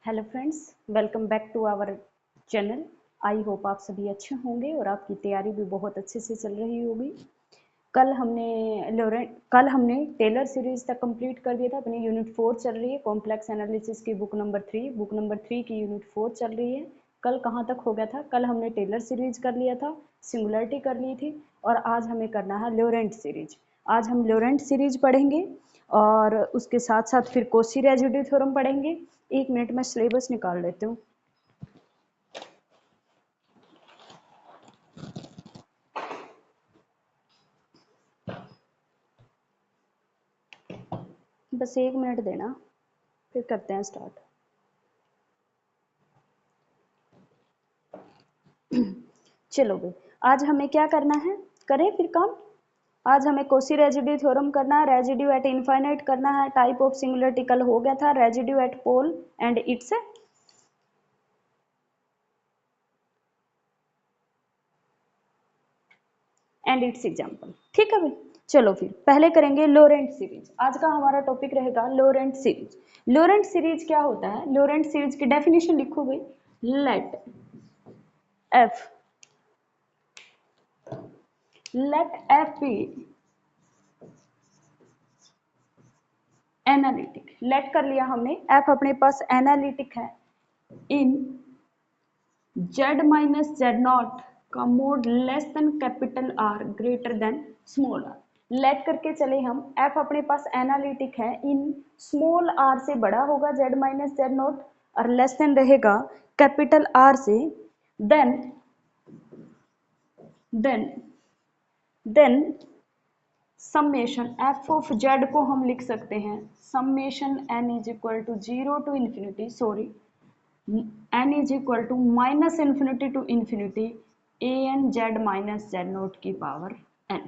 Hello friends, welcome back to our channel. I hope आप सभी अच्छे होंगे और आपकी तैयारी भी बहुत अच्छे से चल रही होगी। कल हमने टेलर सीरीज तक कंप्लीट कर दिया था। अपनी यूनिट 4 चल रही है, कॉम्प्लेक्स एनालिसिस की बुक नंबर 3 की यूनिट 4 चल रही है। कल कहाँ तक हो गया था? कल हमने टेलर सीरीज कर लिया था, सिंगुलरिटी कर ली थी और आज हमें करना है लोरेंट सीरीज। आज हम लोरेंट सीरीज पढ़ेंगे और उसके साथ साथ फिर कोशी रेजिड्यू थ्योरम पढ़ेंगे। 1 मिनट में सिलेबस निकाल लेती हूँ। बस 1 मिनट देना, फिर करते हैं स्टार्ट। चलो भाई, आज हमें क्या करना है? करें फिर काम। आज हमें कोशी रेजिड्यू थ्योरम करना है, रेजिड्यू एट इनफाइनाइट करना है, टाइप ऑफ सिंगुलरिटी कल हो गया था, residue at pole and it's example. ठीक है भाई, चलो फिर पहले करेंगे लोरेंट सीरीज। आज का हमारा टॉपिक रहेगा लोरेंट सीरीज। लोरेंट सीरीज क्या होता है? लोरेंट सीरीज की डेफिनेशन लिखो भाई। Let f be analytic. Let कर लिया हमने, एफ अपने पास एनालिटिक है in z minus Z naught का mod less than capital R greater than small r. Let करके चले हम, एफ अपने पास एनालिटिक है इन स्मॉल आर से बड़ा होगा जेड माइनस जेड नॉट और लेस देन रहेगा कैपिटल आर से। Then then then summation F of Z को हम लिख सकते हैं summation N is equal to 0 to infinity, sorry, n is equal to minus infinity to infinity A N Z minus Z naught की power n,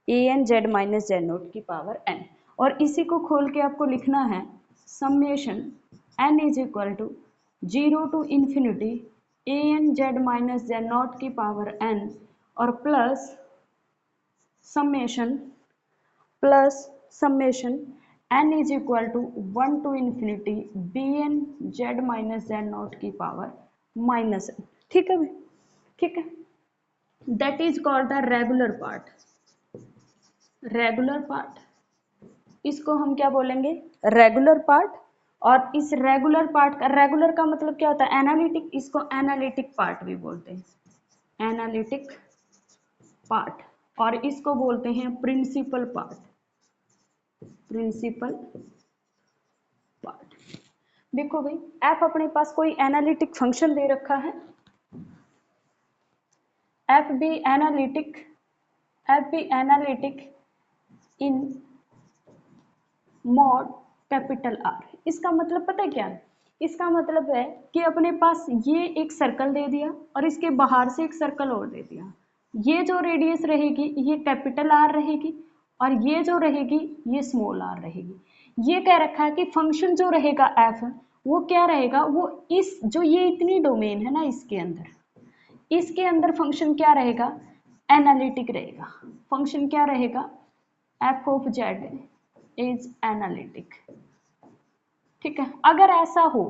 A N Z minus Z naught की power n। और इसी को खोल के आपको लिखना है summation n is equal to 0 to infinity A N Z minus Z naught की पावर n और plus summation n is equal to 1 to infinity B N Z minus Z not की पावर माइनस n। ठीक है भाई, ठीक है। That is called the regular part. Regular part, इसको हम क्या बोलेंगे? Regular part. और इस रेगुलर पार्ट का, रेगुलर का मतलब क्या होता है? एनालिटिक। इसको एनालिटिक पार्ट भी बोलते हैं, एनालिटिक पार्ट। और इसको बोलते हैं प्रिंसिपल पार्ट, प्रिंसिपल पार्ट। देखो भाई, एफ अपने पास कोई एनालिटिक फंक्शन दे रखा है, F be analytic in mod capital R. इसका मतलब पता है क्या है? इसका मतलब है कि अपने पास ये एक सर्कल दे दिया और इसके बाहर से एक सर्कल और दे दिया। ये जो रेडियस रहेगी ये कैपिटल आर रहेगी और ये जो रहेगी ये स्मॉल आर रहेगी। ये कह रखा है कि फंक्शन जो रहेगा एफ, वो क्या रहेगा? वो इस जो ये इतनी डोमेन है ना, इसके अंदर फंक्शन क्या रहेगा? एनालिटिक रहेगा। फंक्शन क्या रहेगा? F of Z is analytic. ठीक है। अगर ऐसा हो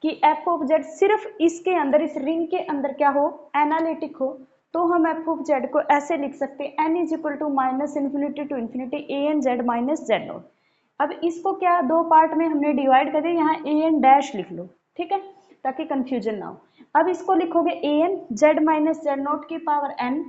कि एफ ऑफ जेड सिर्फ इसके अंदर, इस रिंग के अंदर क्या हो? एनालिटिक हो, तो हम एफ ऑफ जेड को ऐसे लिख सकते हैं n is equal to minus infinity to infinity A N Z minus Z naught. अब इसको क्या दो पार्ट में हमने डिवाइड कर दिया, यहाँ ए एन डैश लिख लो, ठीक है, ताकि कंफ्यूजन ना हो। अब इसको लिखोगे A N Z minus Z not की power N,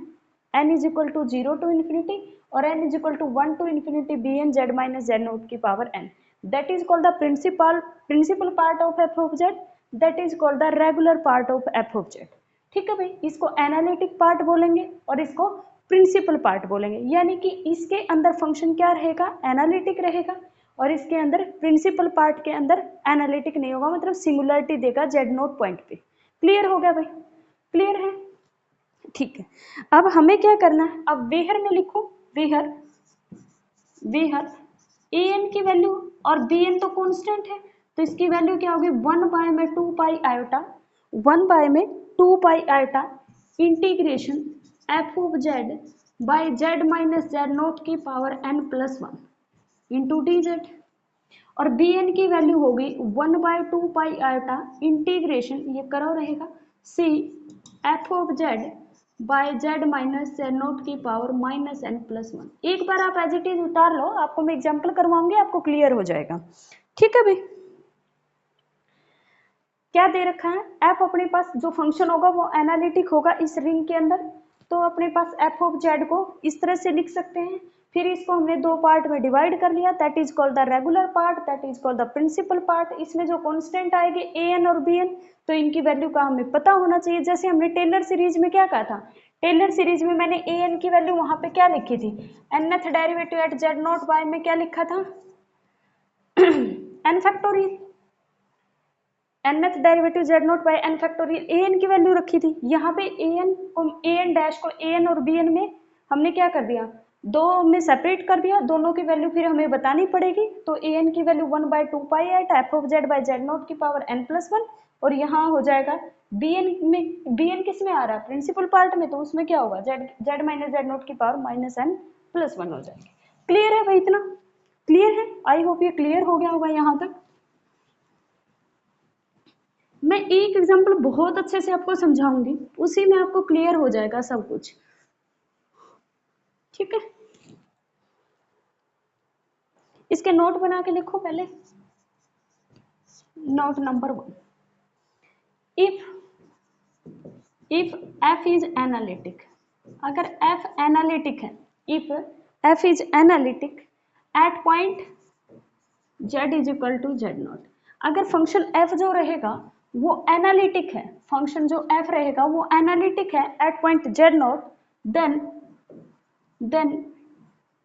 N is equal to 0 to infinity और N is equal to 1 to infinity B N Z minus Z not की power N. That is called the principal part of F of Z, that is called the regular part of F of Z. ठीक है भाई, इसको analytic part बोलेंगे और इसको principal part बोलेंगे। यानी कि इसके अंदर फंक्शन क्या रहेगा? एनालिटिक रहेगा और इसके अंदर प्रिंसिपल पार्ट के अंदर एनालिटिक नहीं होगा, मतलब सिंगुलरिटी देगा जेड नोट पॉइंट पे। क्लियर हो गया भाई? क्लियर है? ठीक है। अब हमें क्या करना है? अब वेहर में लिखो, वेहर वेहर ए एन की वैल्यू और बी एन तो कांस्टेंट है, तो इसकी वैल्यू क्या होगी? 1 बाय में 2 पाई आयोटा, 1 बाय में 2 pi iota integration F of Z by Z minus Z naught की power n plus 1 into D Z. और बी एन की वैल्यू होगी 1/2 पाई आयोटा इंटीग्रेशन, ये करो रहेगा C F of Z by Z minus Z naught की power minus N plus 1। एक बार आप एज इट इज उतार लो, आपको मैं एग्जाम्पल करवाऊंगी, आपको क्लियर हो जाएगा। ठीक है भाई, क्या दे रखा है, एफ अपने पास जो फंक्शन होगा वो एनालिटिक होगा इस रिंग के अंदर, तो अपने पास एफ ऑफ जेड को इस तरह से लिख सकते हैं। फिर इसको हमने दो पार्ट में डिवाइड कर लिया, that is called the regular part, that is called the principal part. इसमें जो कांस्टेंट आएगी ए एन और बी एन, तो इनकी वैल्यू का हमें पता होना चाहिए। जैसे हमने टेलर सीरीज में क्या कहा था, टेलर सीरीज में मैंने ए एन की वैल्यू वहां पे क्या लिखी थी, nth derivative at z not by में क्या लिखा था n factorial, nth derivative z not by n factorial, a n की वैल्यू रखी थी। यहाँ पे ए एन डैश को ए एन और बी एन में हमने क्या कर दिया, दो में सेपरेट कर दिया, दोनों की वैल्यू फिर हमें बतानी पड़ेगी। तो ए एन की value 1/2 pi at f of Z by z not की पावर एन प्लस 1, और यहाँ हो जाएगा बी एन में, बी एन किस में आ रहा है, प्रिंसिपल पार्ट में, तो उसमें क्या होगा, जेड माइनस जेड नॉट की पावर माइनस एन प्लस 1 हो जाएगी। क्लियर है भाई, इतना क्लियर है? आई होप ये क्लियर हो गया होगा यहाँ तक। मैं एक एग्जांपल बहुत अच्छे से आपको समझाऊंगी, उसी में आपको क्लियर हो जाएगा सब कुछ। ठीक है, इसके नोट बना के लिखो पहले। Note number 1, if f is analytic, अगर f एनालिटिक है, if f is analytic at point z is equal to Z naught, अगर फंक्शन f जो रहेगा वो एनालिटिक है, फंक्शन जो f रहेगा वो एनालिटिक है at point z naught, then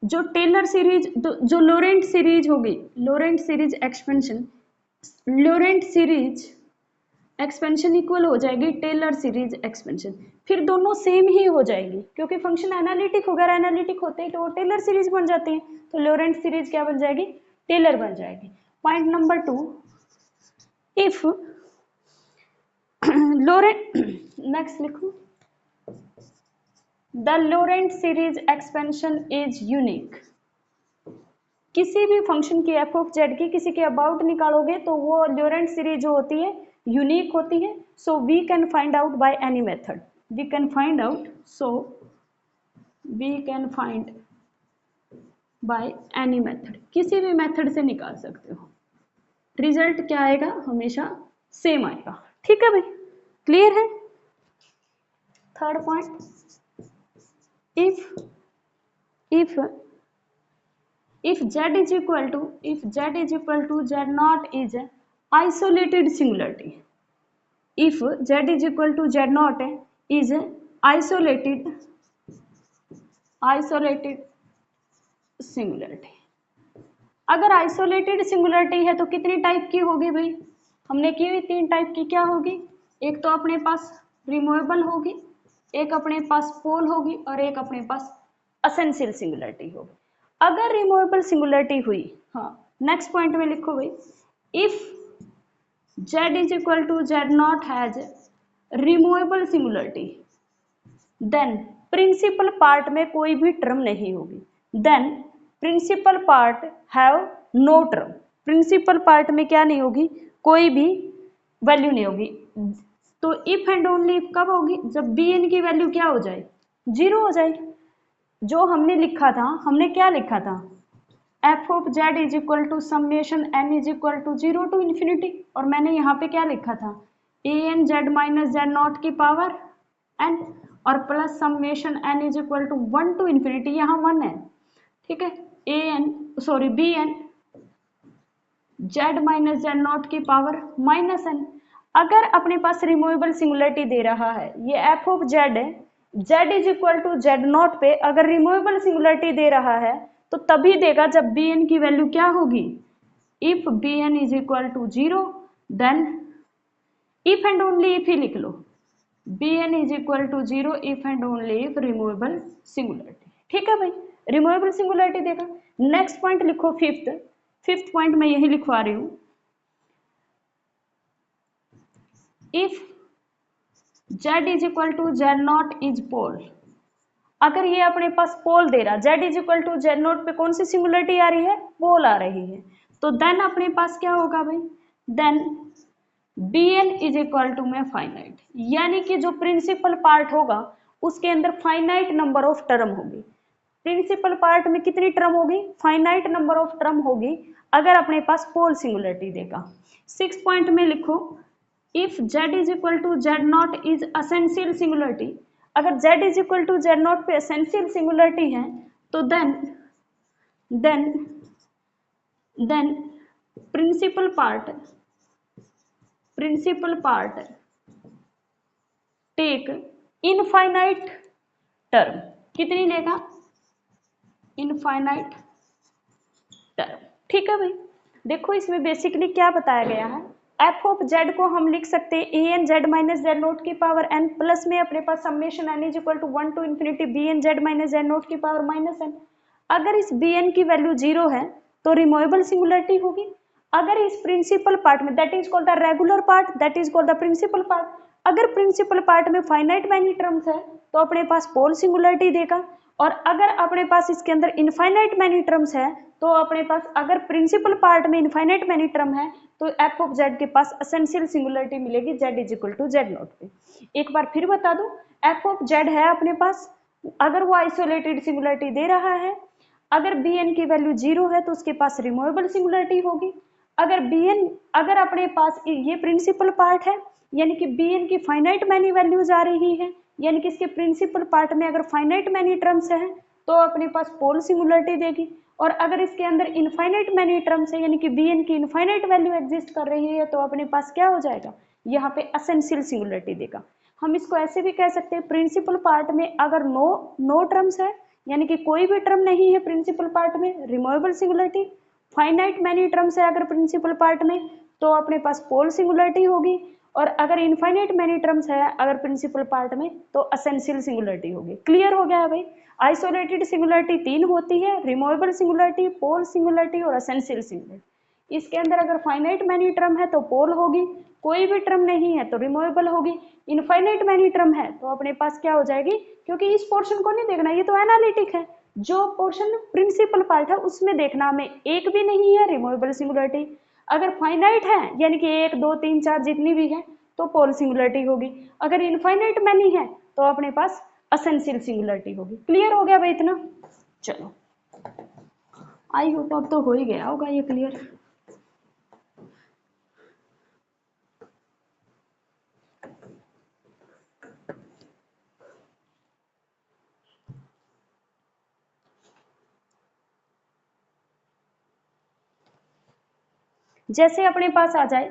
जो टेलर सीरीज, जो लोरेंट सीरीज होगी, Laurent series expansion, Laurent series expansion equal हो जाएगी टेलर सीरीज एक्सपेंशन। फिर दोनों सेम ही हो जाएगी, क्योंकि फंक्शन एनालिटिक होगा, एनालिटिक होते ही तो वो टेलर सीरीज बन जाती है, तो लोरेंट सीरीज क्या बन जाएगी, टेलर बन जाएगी। Point number 2, if Laurent, next लिखो, the Laurent series expansion is unique, किसी भी फंक्शन की एफ ऑफ जेड की किसी के अबाउट निकालोगे तो वो लोरेंट सीरीज जो होती है यूनिक होती है। So we can find out by any method, we can find out, so we can find by any method, किसी भी मेथड से निकाल सकते हो, रिजल्ट क्या आएगा, हमेशा सेम आएगा। ठीक है भाई, क्लियर है? Third point, if z is equal to, if z is equal to z naught is isolated singularity, if z is equal to z naught is isolated singularity, अगर आइसोलेटेड सिंगुलरिटी है तो कितनी type की होगी भाई, हमने की हुई 3 टाइप की, क्या होगी, एक तो अपने पास रिमूवेबल होगी, एक अपने पास पोल होगी, और एक अपने पास असेंशियल सिंगुलरिटी होगी। अगर रिमूवेबल सिंगुलरिटी हुई, हाँ नेक्स्ट पॉइंट में लिखो भाई, if z is equal to z naught has removable singularity, then principal part में कोई भी टर्म नहीं होगी, then principal part have no term, principal part में क्या नहीं होगी, कोई भी वैल्यू नहीं होगी। तो इफ एंड ओनली इफ कब होगी, जब बी एन की वैल्यू क्या हो जाए, 0 हो जाए। जो हमने लिखा था, हमने क्या लिखा था, F of Z is equal to summation N is equal to 0 to infinity, और मैंने यहाँ पे क्या लिखा था, A N Z minus Z not की पावर एन, और plus summation N is equal to 1 to infinity, यहाँ 1 है। ठीक है, A N sorry B N Z minus Z not की पावर माइनस एन। अगर अपने पास रिमूवेबल सिंगुलरिटी दे रहा है, ये एफ ऑफ जेड है, z is equal to Z not पे अगर रिमूवेबल सिंगुलरिटी दे रहा है तो तभी देगा जब बी एन की वैल्यू क्या होगी, if B N is equal to 0, then if and only if ही लिख लो, B N is equal to 0 if and only if removable singularity. ठीक है भाई, रिमूवेबल सिंगुलरिटी देगा। नेक्स्ट पॉइंट लिखो, फिफ्थ पॉइंट मैं यही लिखवा रही हूं, if z is equal to Z naught is pole, अगर ये अपने पास पोल दे रहा, z is equal to Z not पे कौन सी सिंगुलरिटी आ रही है, पोल आ रही है, तो देन अपने पास क्या होगा भाई, then Bn is equal to में फाइनाइट, यानी कि जो प्रिंसिपल पार्ट होगा उसके अंदर फाइनाइट नंबर ऑफ टर्म होगी। प्रिंसिपल पार्ट में कितनी टर्म होगी, फाइनाइट नंबर ऑफ टर्म होगी अगर अपने पास पोल सिंगुलरिटी देगा। 6 पॉइंट में लिखो, if z is equal to Z naught is essential singularity, अगर z is equal to Z not पे असेंशियल सिंगुलरिटी है तो then principal part take infinite term, कितनी लेगा, इनफाइनाइट टर्म। ठीक है भाई, देखो इसमें बेसिकली क्या बताया गया है, एफ ऑफ जेड को हम लिख सकते हैं A N Z minus Z naught की पावर एन प्लस में अपने पास summation N is equal to 1 to infinity B N Z minus Z naught की पावर माइनस एन। अगर इस बी एन की वैल्यू 0 है तो रिमूवेबल सिंगुलरिटी होगी। अगर इस प्रिंसिपल पार्ट में, that is called the regular part, that is called the principal part, अगर प्रिंसिपल पार्ट में फाइनाइट मैनी टर्म्स है तो अपने पास पोल सिंगुलरिटी देगा, और अगर अपने पास इसके अंदर इनफाइनाइट मैनी टर्म्स है तो अपने पास, अगर प्रिंसिपल पार्ट में इनफाइनाइट मैनी टर्म है तो एफ ऑफ जेड के पास असेंशियल सिंगुलरिटी मिलेगी z is equal to Z not पे। एक बार फिर बता दूं, एफ ऑफ जेड है अपने पास, अगर वो आइसोलेटेड सिंगुलरिटी दे रहा है, अगर बी एन की वैल्यू 0 है तो उसके पास रिमूवेबल सिंगुलरिटी होगी। अगर बी एन, अगर अपने पास ये प्रिंसिपल पार्ट है यानी कि बी एन की फाइनाइट मैनी वैल्यूज आ रही है, यानी कि इसके प्रिंसिपल पार्ट में अगर फाइनाइट मैनी टर्म्स है तो अपने पास पोल सिंगुलरिटी देगी, और अगर इसके अंदर इनफाइनाइट मैनी टर्म्स है यानी कि बी एन की इनफाइनाइट वैल्यू एग्जिस्ट कर रही है तो अपने पास क्या हो जाएगा, यहाँ पे असेंशियल सिंगुलरिटी देगा। हम इसको ऐसे भी कह सकते हैं, प्रिंसिपल पार्ट में अगर नो टर्म्स है यानी कि कोई भी टर्म नहीं है प्रिंसिपल पार्ट में, removable singularity. Finite many terms है अगर प्रिंसिपल पार्ट में तो अपने पास पोल सिंगुलरिटी होगी, और अगर इनफाइनाइट मैनी टर्म्स है अगर प्रिंसिपल पार्ट में तो असेंशियल सिंगुलरिटी होगी। क्लियर हो गया है भाई। आइसोलेटेड सिंगुलरिटी 3 होती है, रिमूवेबल सिंगुलरिटी, पोल सिंगुलरिटी और असेंशियल सिंगुलरिटी। इसके अंदर अगर फाइनाइट मैनी टर्म है तो पोल होगी, कोई भी टर्म नहीं है तो रिमूवेबल होगी, इनफाइनाइट मैनी टर्म है तो अपने पास क्या हो जाएगी, क्योंकि इस पोर्शन को नहीं देखना, ये तो एनालिटिक है, जो पोर्शन प्रिंसिपल पार्ट है उसमें देखना हमें, एक भी नहीं है रिमूवेबल सिंगुलरिटी। अगर फाइनाइट है यानी कि 1 2 3 4 जितनी भी है तो पोल सिंगुलरिटी होगी, अगर इनफाइनाइट मैनी है तो अपने पास असेंशियल सिंगुलरिटी होगी। क्लियर हो गया भाई इतना? चलो, आई होप अब तो हो ही गया होगा ये क्लियर। जैसे अपने पास आ जाए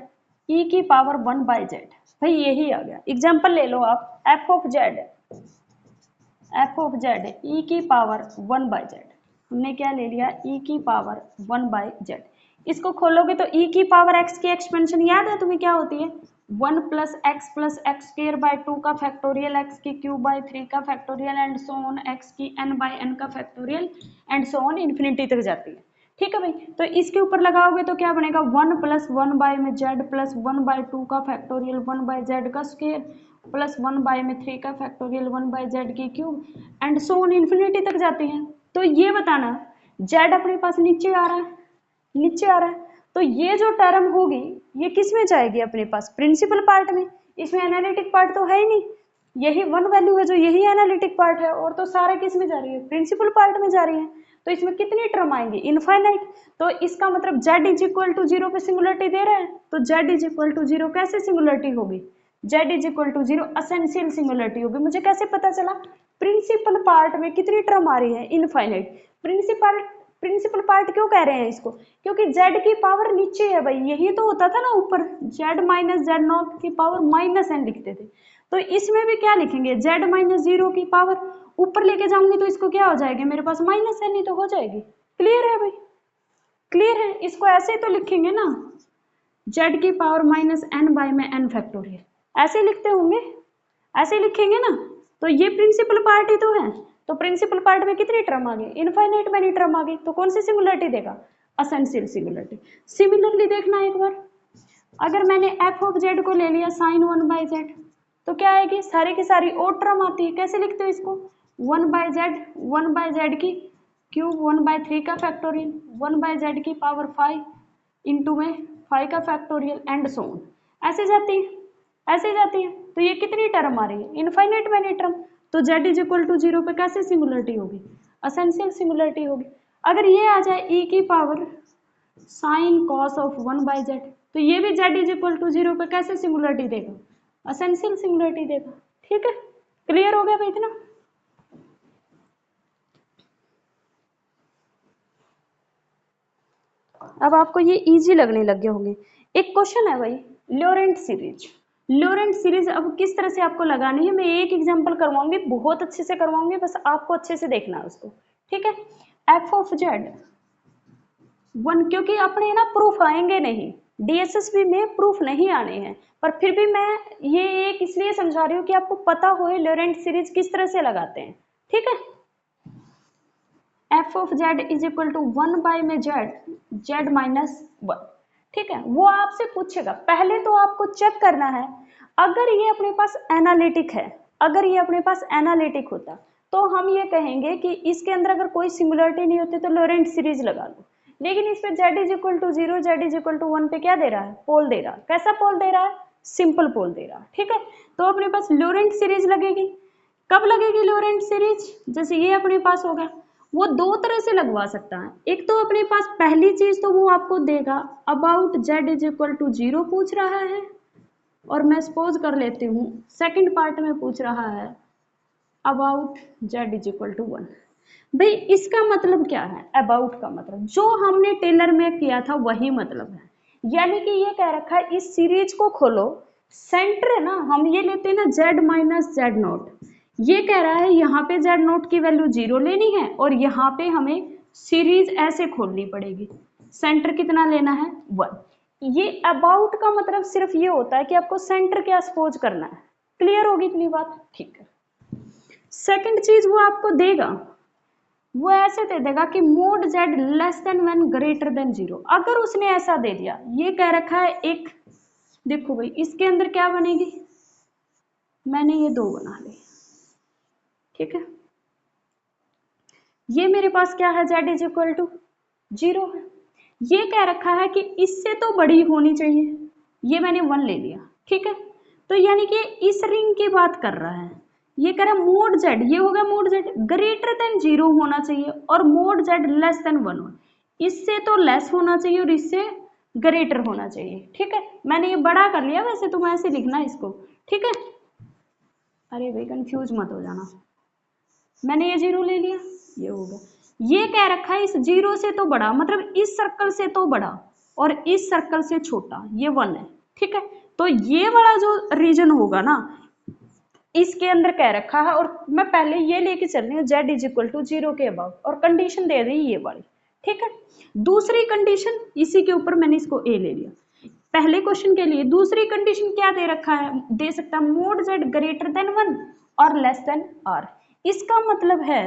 e की पावर 1 बाई जेड, भाई यही आ गया। एग्जाम्पल ले लो आप, एफ ऑफ जेड e की पावर 1 बाई जेड, हमने क्या ले लिया, e की पावर 1 बाई जेड। इसको खोलोगे तो e की पावर x की एक्सपेंशन याद है तुम्हें क्या होती है, 1 प्लस एक्स स्क्वायर बाई 2 का फैक्टोरियल, x की क्यूब बाई 3 का factorial and so on, x की n बाई n का factorial and so on, infinity तक जाती है। ठीक है भाई, तो इसके ऊपर लगाओगे तो क्या बनेगा, 1 प्लस 1 बाई में जेड प्लस 1 बाई 2 का फैक्टोरियल 1 बाई जेड का स्क्वायर प्लस 1 बाई में 3 का फैक्टोरियल 1 बाई जेड की cube and so on, infinity तक जाती है। तो ये बताना, जेड अपने पास नीचे आ रहा है, नीचे आ रहा है, तो ये जो टर्म होगी ये किस में जाएगी, अपने पास प्रिंसिपल पार्ट में। इसमें एनालिटिक पार्ट तो है ही नहीं, यही 1 वैल्यू है जो यही एनालिटिक पार्ट है, और तो सारे किस में जा रही है, प्रिंसिपल पार्ट में जा रही है। तो इसमें कितनी टर्म आएंगी, इनफाइनाइट। तो इसका मतलब z इज इक्वल टू 0 पे सिंगुलरिटी दे रहे हैं, तो z इज इक्वल टू 0 कैसे सिंगुलरिटी होगी, z is equal to 0 essential singularity होगी। मुझे कैसे पता चला, प्रिंसिपल पार्ट में कितनी टर्म आ रही है, इनफाइनाइट। प्रिंसिपल पार्ट क्यों कह रहे हैं इसको, क्योंकि z की पावर नीचे है भाई, यही तो होता था ना ऊपर, z माइनस जेड नॉट की पावर माइनस n लिखते थे, तो इसमें भी क्या लिखेंगे, z माइनस 0 की पावर ऊपर लेके जाऊंगी तो इसको क्या हो जाएगा, मेरे पास माइनस n ही तो हो जाएगी। क्लियर है भाई, क्लियर है। इसको ऐसे ही तो लिखेंगे ना, z की पावर माइनस n बाई में n फैक्टोरियल, ऐसे लिखते होंगे, ऐसे लिखेंगे ना। तो ये प्रिंसिपल पार्ट ही तो है, तो प्रिंसिपल पार्ट में कितनी टर्म आ गई, इनफाइनाइट मैनी टर्म आ गई, तो कौन सी सिंगुलरिटी देगा, असेंशियल सिंगुलरिटी। सिमिलरली देखना एक बार, अगर मैंने एफ ऑफ जेड को ले लिया साइन 1 बाई जेड, तो क्या आएगी, सारी की सारी और टर्म आती है, कैसे लिखते हो इसको, 1 बाई जेड की क्यूब 1 बाई 3 का फैक्टोरियल 1 बाई जेड की पावर 5 इंटू में 5 का फैक्टोरियल एंड सो ऑन, ऐसे जाती है, ऐसे जाती है। तो ये कितनी टर्म आ रही है, इनफाइनाइट मैनी टर्म। तो z इज इक्वल टू 0 पे कैसे सिंगुलरिटी होगी, एसेंशियल सिंगुलरिटी होगी। अगर ये आ जाए e की power sine cos of 1 by Z, तो ये भी z इज इक्वल टू 0 पे कैसे सिंगुलरिटी देगा, एसेंशियल सिंगुलरिटी देगा। ठीक है, क्लियर हो गया भाई इतना। अब आपको ये इजी लगने लग गए होंगे। एक क्वेश्चन है भाई, लोरेंट सीरीज। लोरेंट सीरीज अब किस तरह से आपको लगानी है, मैं एक एग्जांपल करवाऊंगी, बहुत अच्छे से करवाऊंगी, बस आपको अच्छे से देखना है उसको। ठीक है, एफ ऑफ जेड 1, क्योंकि अपने ना प्रूफ आएंगे नहीं, डीएसएसबी में प्रूफ नहीं आने हैं, पर फिर भी मैं ये एक इसलिए समझा रही हूँ कि आपको पता हो लोरेंट सीरीज किस तरह से लगाते हैं। ठीक है, f of Z is equal to 1 by में जेड माइनस 1। ठीक है, वो आपसे पूछेगा, पहले तो आपको चेक करना है, अगर ये अपने पास एनालिटिक है, अगर ये अपने पास एनालिटिक होता तो हम ये कहेंगे कि इसके अंदर अगर कोई सिंगुलरिटी नहीं होती तो लोरेंट सीरीज लगा लो। लेकिन इस पे z is equal to 0, z is equal to 1 पे क्या दे रहा है, पोल दे रहा है। कैसा पोल दे रहा है, सिंपल पोल दे रहा है। ठीक है, तो अपने पास लोरेंट सीरीज लगेगी। कब लगेगी लोरेंट सीरीज, जैसे ये अपने पास हो गया, वो दो तरह से लगवा सकता है। एक तो अपने पास पहली चीज तो वो आपको देगा about z is equal to 0 पूछ रहा है, और मैं सपोज कर लेती हूँ सेकंड पार्ट में पूछ रहा है about z is equal to 1। भाई इसका मतलब क्या है, अबाउट का मतलब जो हमने टेलर में किया था वही मतलब है। यानी कि ये कह रखा है इस सीरीज को खोलो, सेंटर है ना, हम ये लेते हैं ना z माइनस जेड नोट, ये कह रहा है यहाँ पे जेड नोट की वैल्यू 0 लेनी है और यहाँ पे हमें सीरीज ऐसे खोलनी पड़ेगी, सेंटर कितना लेना है 1। ये अबाउट का मतलब सिर्फ ये होता है कि आपको सेंटर क्या सपोज करना है। क्लियर होगी इतनी बात, ठीक है। सेकंड चीज वो आपको देगा, वो ऐसे दे देगा कि mode Z less than 1 greater than 0। अगर उसने ऐसा दे दिया, ये कह रखा है एक, देखो भाई इसके अंदर क्या बनेगी, मैंने ये 2 बना ली। ठीक है, ये मेरे पास क्या है, z इज इक्वल टू 0 है। ये कह रखा है कि इससे तो बड़ी होनी चाहिए, ये मैंने 1 ले लिया। ठीक है, तो यानी कि इस रिंग की बात कर रहा है, ये कह रहा है मोड z, ये होगा मोड z ग्रेटर देन 0 होना चाहिए और मोड z लेस देन 1 हो, इससे तो लेस होना चाहिए और इससे ग्रेटर होना चाहिए। ठीक है, मैंने ये बड़ा कर लिया, वैसे तुम ऐसे लिखना इसको। ठीक है, अरे भाई कंफ्यूज मत हो जाना, मैंने ये 0 ले लिया, ये होगा, ये कह रखा है इस 0 से तो बड़ा, मतलब इस सर्कल से तो बड़ा और इस सर्कल से छोटा, ये 1 है। ठीक है, तो ये वाला जो रीजन होगा ना, इसके अंदर कह रखा है, और मैं पहले ये लेके चल रही हूँ z इज इक्वल टू 0 के अबाउट, और कंडीशन दे रही ये वाली। ठीक है, दूसरी कंडीशन इसी के ऊपर मैंने इसको a ले लिया पहले क्वेश्चन के लिए। दूसरी कंडीशन क्या दे रखा है, दे सकता है मोड z ग्रेटर देन 1 और लेस देन r। इसका मतलब है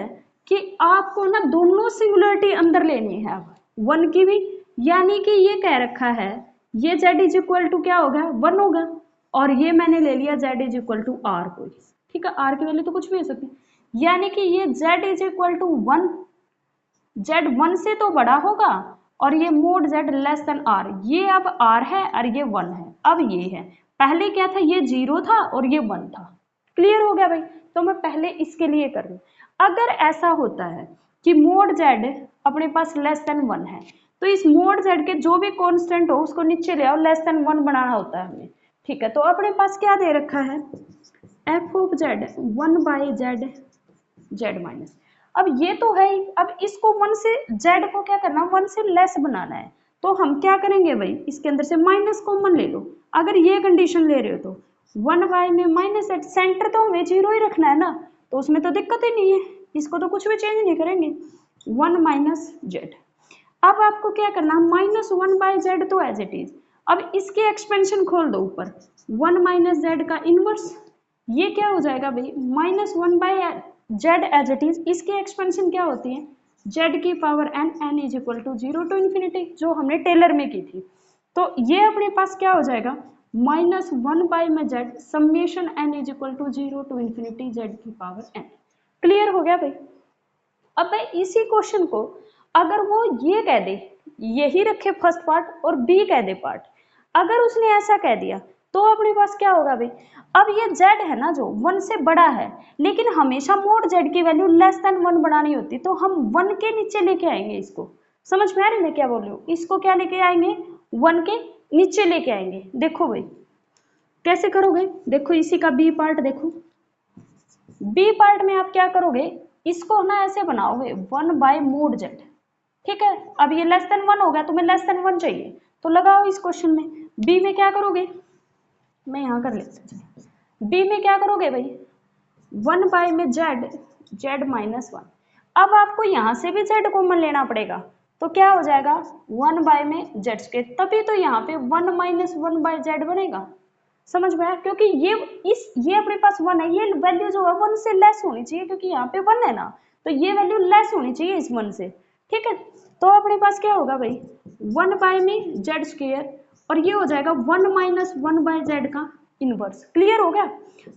कि आपको ना दोनों सिंगुलरिटी अंदर लेनी है, अब 1 की भी, यानी कि ये कह रखा है ये z इज इक्वल टू क्या होगा 1 होगा, और ये मैंने ले लिया z is equal to r कोई। ठीक है, r की वैल्यू तो कुछ भी हो सकती है, यानी कि ये z is equal to 1, z 1 से तो बड़ा होगा और ये mod z less than r, ये अब r है और ये 1 है। अब ये है, पहले क्या था, ये 0 था और ये 1 था। क्लियर हो गया भाई, तो मैं पहले इसके लिए कर रही हूँ। अगर ऐसा होता है कि मोड z अपने पास लेस देन 1 है, तो इस मोड z के जो भी कांस्टेंट हो उसको नीचे ले आओ, लेस देन 1 बनाना होता है हमें। ठीक है, तो अपने पास क्या दे रखा है, f of Z 1 by Z minus. अब ये तो है ही, अब इसको 1 से z को क्या करना, 1 से लेस बनाना है, तो हम क्या करेंगे भाई, इसके अंदर से माइनस कॉमन ले लो। अगर ये कंडीशन ले रहे हो तो 1 बाई में माइनस z, सेंटर तो हमें 0 ही रखना है ना, तो उसमें तो दिक्कत ही नहीं है, इसको तो कुछ भी चेंज नहीं करेंगे, 1 माइनस जेड। अब आपको क्या करना, माइनस 1 बाई जेड तो एज इट इज, अब इसके एक्सपेंशन खोल दो ऊपर, 1 माइनस जेड का इनवर्स, ये क्या हो जाएगा भाई, minus 1 by z as it is. इसकी एक्सपेंशन क्या होती है, जेड की power N, N is equal to 0 to infinity, जो हमने टेलर में की थी। तो ये अपने पास क्या हो जाएगा, माइनस 1 बाई में z summation N is equal to 0 to infinity z की पावर एन। क्लियर हो गया भाई। अब भाई इसी क्वेश्चन को अगर वो ये कह दे यही रखे फर्स्ट पार्ट और बी कह दे पार्ट। अगर उसने ऐसा कह दिया तो अपने पास क्या होगा भाई, अब ये z है ना जो 1 से बड़ा है, लेकिन हमेशा मोड z की वैल्यू लेस देन 1 बनानी होती, तो हम 1 के नीचे लेके आएंगे इसको। समझ में आ रही मैं क्या बोल रही हूँ, इसको क्या लेके आएंगे, 1 के नीचे लेके आएंगे। देखो भाई कैसे करोगे, देखो इसी का बी पार्ट देखो, बी पार्ट में आप क्या करोगे, इसको ना ऐसे बनाओगे 1 बाय मोड z। ठीक है, अब ये लेस देन 1 हो गया, तुम्हें लेस देन 1 चाहिए तो लगाओ इस क्वेश्चन में। बी में क्या करोगे, मैं यहां कर लेती हूँ, बी में क्या करोगे भाई, 1 बाय में z माइनस 1। अब आपको यहां से भी z कॉमन लेना पड़ेगा, तो क्या हो जाएगा 1 बाय में z स्क्वायर, तभी तो यहाँ पे 1 माइनस 1 बाय z बनेगा। समझ में आया, क्योंकि ये अपने पास 1 है, ये वैल्यू जो है 1 से लेस होनी चाहिए, क्योंकि यहाँ पे 1 है ना, तो ये वैल्यू लेस होनी चाहिए इस 1 से। ठीक है, तो अपने पास क्या होगा भाई 1 बाय में z स्क्वायर, और ये हो जाएगा 1 माइनस 1 बाय z का इनवर्स। क्लियर हो गया,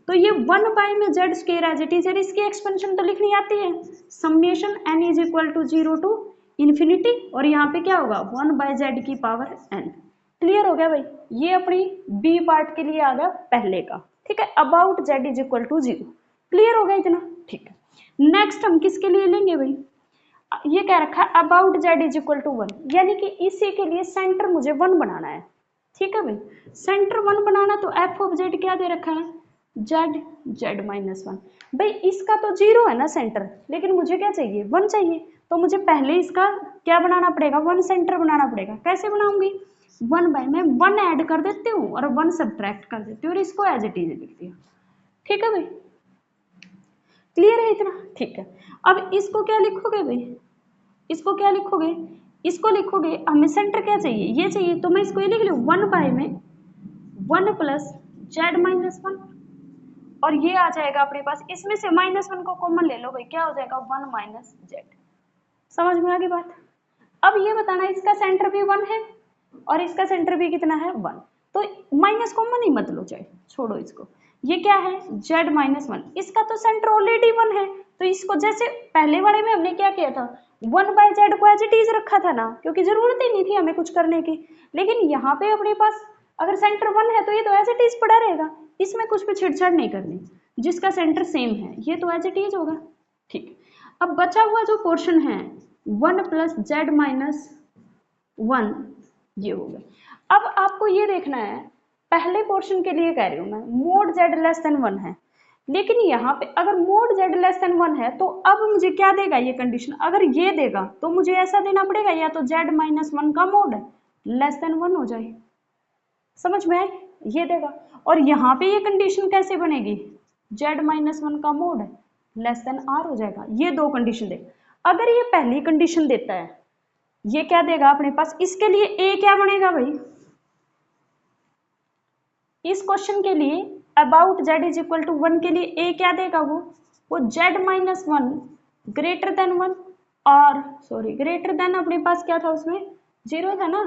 तो ये 1 बाय में z square as it is, इसकी एक्सपेंशन तो लिखनी आती है, summation n is equal to 0 to infinity, और यहाँ पे क्या होगा 1 बाय z की पावर n। क्लियर हो गया भाई, ये अपनी बी पार्ट के लिए आ गया पहले का। ठीक है, about z is equal to 0। Clear हो गया इतना, ठीक है। नेक्स्ट हम किसके लिए लेंगे भाई, ये क्या रखा है about z is equal to 1, यानी कि इसी के लिए सेंटर मुझे 1 बनाना है। ठीक है भाई, सेंटर 1 बनाना, तो एफ ऑफ जेड क्या दे रखा है z माइनस 1। भाई इसका तो 0 है ना सेंटर, लेकिन मुझे क्या चाहिए 1 चाहिए, तो मुझे पहले इसका क्या बनाना पड़ेगा 1 सेंटर बनाना पड़ेगा। कैसे बनाऊंगी, 1 बाय में 1 ऐड कर देती हूँ और 1 सब्ट्रैक्ट कर देती हूँ और इसको एज इट इज लिखती हूँ। ठीक है भाई, क्लियर है इतना, ठीक है। अब इसको क्या लिखोगे भाई, इसको क्या लिखोगे, इसको लिखोगे, हमें सेंटर क्या चाहिए ये चाहिए, तो मैं इसको ये लिख लूँ 1 बाय में 1 प्लस z माइनस 1, और ये आ जाएगा अपने पास, इसमें से -1 को कॉमन ले लो भाई, क्या हो जाएगा 1 माइनस z। समझ में आ गई बात। अब ये बताना इसका सेंटर भी 1 है और इसका सेंटर भी कितना है 1, तो माइनस कॉमन ही मत लो, चाहे छोड़ो इसको। ये क्या है z माइनस 1, इसका तो सेंटर ऑलरेडी 1 है, तो इसको जैसे पहले वाले में हमने क्या किया था 1 बाय z को एज इट इज रखा था ना, क्योंकि जरूरत ही नहीं थी हमें कुछ करने की। लेकिन यहाँ पे अपने पास अगर सेंटर 1 है तो ये तो एज इट इज पड़ा रहेगा, इसमें कुछ भी छेड़छाड़ नहीं करनी, जिसका सेंटर सेम है ये तो एज इट इज होगा। ठीक, अब बचा हुआ जो पोर्शन है 1 प्लस z माइनस 1 ये हो गया। अब आपको ये देखना है, पहले पोर्शन के लिए कह रही हूँ मैं, मोड z लेस देन 1 है, लेकिन यहाँ पे अगर मोड z लेस देन 1 है तो अब मुझे क्या देगा ये कंडीशन, अगर ये देगा तो मुझे ऐसा देना पड़ेगा या तो z माइनस 1 का मोड लेस देन 1 हो जाए। समझ में आए, ये देगा, और यहाँ पे ये कंडीशन कैसे बनेगी z माइनस 1 का मोड लेस देन r हो जाएगा। ये दो कंडीशन देगा। अगर ये पहली कंडीशन देता है ये क्या देगा अपने पास, इसके लिए a क्या बनेगा भाई, इस क्वेश्चन के लिए about z is equal to 1 के लिए a क्या देगा, वो z माइनस 1 ग्रेटर देन 1, और सॉरी ग्रेटर देन अपने पास क्या था उसमें 0 था ना,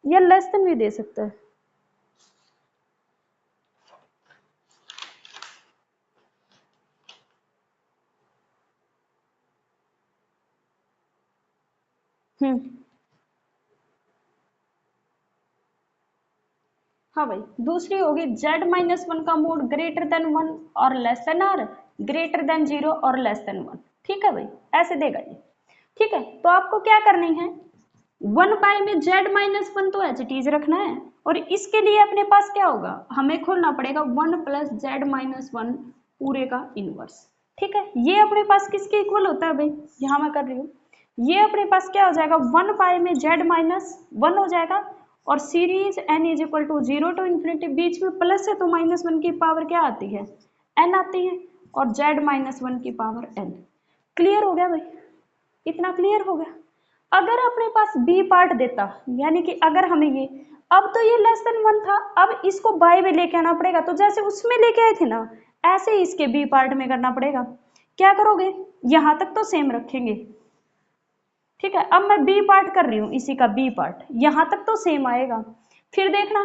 या लेस देन भी दे सकता है। हाँ भाई, दूसरी होगी z माइनस 1 का मोड ग्रेटर देन 1 और less than r, greater than 0 और लेस देन 1। ठीक है भाई, ऐसे देगा ये। ठीक है, तो आपको क्या करनी है 1 बाय में z माइनस 1 तो एज इट इज रखना है, और इसके लिए अपने पास क्या होगा, हमें खोलना पड़ेगा 1 प्लस z माइनस 1 पूरे का इनवर्स। ठीक है, ये अपने पास किसके इक्वल होता है भाई, यहाँ मैं कर रही हूँ, ये अपने पास क्या हो जाएगा 1 बाय में z माइनस 1 हो जाएगा, और series n is equal to 0 to infinity, बीच में प्लस है तो -1 की पावर क्या आती है n आती है, और z माइनस 1 की पावर n। क्लियर हो गया भाई, इतना क्लियर हो गया। अगर अपने पास b पार्ट देता, यानी कि अगर हमें ये, अब तो ये लेस देन 1 था, अब इसको बाय में लेके आना पड़ेगा, तो जैसे उसमें लेके आए थे ना ऐसे ही इसके b पार्ट में करना पड़ेगा। क्या करोगे, यहां तक तो सेम रखेंगे। ठीक है, अब मैं बी पार्ट कर रही हूँ, इसी का बी पार्ट यहां तक तो सेम आएगा। फिर देखना